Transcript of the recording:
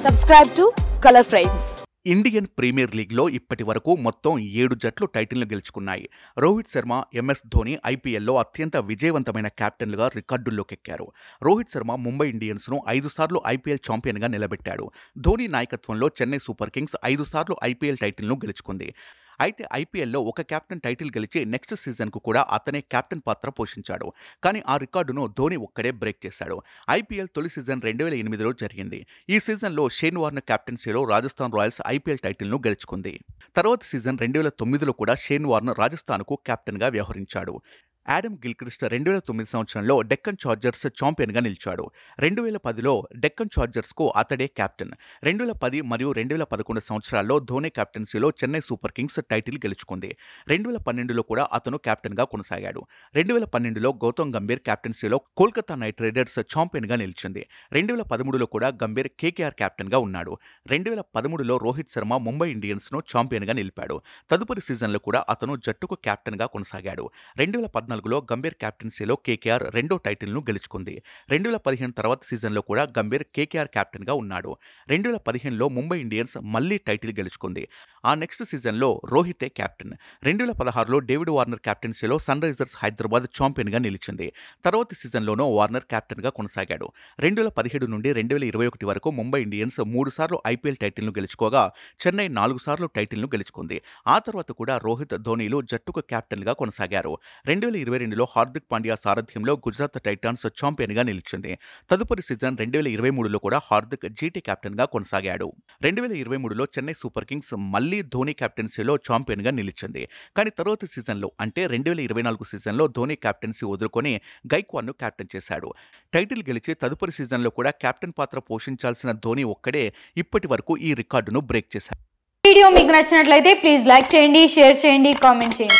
Subscribe to Color Frames. Indian premier లీగ్లో ఇప్పటి వరకు మొత్తం 7 జట్లు టైటిల్ను గెలుచుకున్నాయి. రోహిత్ శర్మ, ఎంఎస్ ధోని ఐపీఎల్లో అత్యంత విజయవంతమైన కెప్టెన్లుగా రికార్డుల్లోకెక్కారు. రోహిత్ శర్మ ముంబై ఇండియన్స్ను 5 సార్లు ఐపీఎల్ ఛాంపియన్గా నిలబెట్టాడు. ధోని నాయకత్వంలో చెన్నై సూపర్ కింగ్స్ 5 సార్లు ఐపీఎల్ టైటిల్ను గెలుచుకుంది. అయితే ఐపీఎల్లో ఒక కెప్టెన్ టైటిల్ గెలిచి నెక్స్ట్ సీజన్కు కూడా అతనే కెప్టెన్ పాత్ర పోషించాడు. కానీ ఆ రికార్డును ధోని ఒక్కడే బ్రేక్ చేశాడు. ఐపీఎల్ తొలి సీజన్ 2008లో జరిగింది. ఈ సీజన్లో షేన్ వార్నర్ కెప్టెన్సీలో రాజస్థాన్ రాయల్స్ ఐపీఎల్ టైటిల్ను గెలుచుకుంది. తర్వాత సీజన్ 2009లో కూడా షేన్ వార్నర్ రాజస్థాన్కు కెప్టెన్గా వ్యవహరించాడు. ఆడమ్ గిల్క్రిస్ట్ 2009 సంవత్సరంలో డెక్కన్ చార్జర్స్ ఛాంపియన్గా నిలిచాడు. 2010లో డెక్కన్ చార్జర్స్కు అతడే కెప్టెన్. 2010 మరియు 2011 సంవత్సరాల్లో ధోని కెప్టెన్సీలో చెన్నై సూపర్ కింగ్స్ టైటిల్ గెలుచుకుంది. 2012లో కూడా అతను కెప్టెన్గా కొనసాగాడు. 2012లో గౌతమ్ గంభీర్ కెప్టెన్సీలో కోల్కతా నైట్ రైడర్స్ ఛాంపియన్గా నిలిచింది. 2013లో కూడా గంభీర్ కేకేఆర్ కెప్టెన్గా ఉన్నాడు. 2013లో రోహిత్ శర్మ ముంబై ఇండియన్స్ను ఛాంపియన్గా నిలిపాడు. తదుపరి సీజన్లో కూడా అతను జట్టుకు కెప్టెన్గా కొనసాగాడు. 2014లో గంభీర్ కెప్టెన్సీలో కేకేఆర్ రెండో టైటిల్ను గెలుచుకుంది. 2015 తర్వాత సీజన్లో కూడా గంభీర్ కేకేఆర్ కెప్టెన్గా ఉన్నాడు. 2015లో ముంబై ఇండియన్స్ మళ్లీ టైటిల్ గెలుచుకుంది. ఆ నెక్స్ట్ సీజన్లో రోహితే కెప్టెన్. 2016లో డేవిడ్ వార్నర్ కెప్టెన్సీలో సన్ రైజర్స్ హైదరాబాద్ ఛాంపియన్గా నిలిచింది. తర్వాత సీజన్లోనూ వార్నర్ కెప్టెన్గా కొనసాగాడు. 2017 నుండి 2021 వరకు ముంబై ఇండియన్స్ 3 సార్లు ఐపీఎల్ టైటిల్ను గెలుచుకోగా చెన్నై 4 సార్లు టైటిల్ను గెలుచుకుంది. ఆ తర్వాత కూడా రోహిత్, ధోనీలు జట్టుకు కెప్టెన్గా కొనసాగారు. 2022లో హార్దిక్ పాండ్యా సారథ్యంలో గుజరాత్ టైటాన్స్ ఛాంపియన్గా నిలిచింది. తదుపరి సీజన్ 2023లో కూడా హార్దిక్ జీటీ కెప్టెన్గా కొనసాగాడు. 2023లో చెన్నై సూపర్ కింగ్స్ మళ్లీ ధోని కెప్టెన్సీలో ఛాంపియన్గా నిలిచింది. కానీ తర్వాత సీజన్లో అంటే 2024 సీజన్లో ధోని కెప్టెన్సీ వదులుకొని గైక్వాడ్ను కెప్టెన్ చేశాడు. టైటిల్ గెలిచి తదుపరి సీజన్లో కూడా కెప్టెన్ పాత్ర పోషించాల్సిన ధోని ఒక్కడే ఇప్పటి వరకు ఈ రికార్డును బ్రేక్ చేశాడు. వీడియో మీకు నచ్చినట్లయితే ప్లీజ్ లైక్ చేయండి, షేర్ చేయండి, కామెంట్ చేయండి.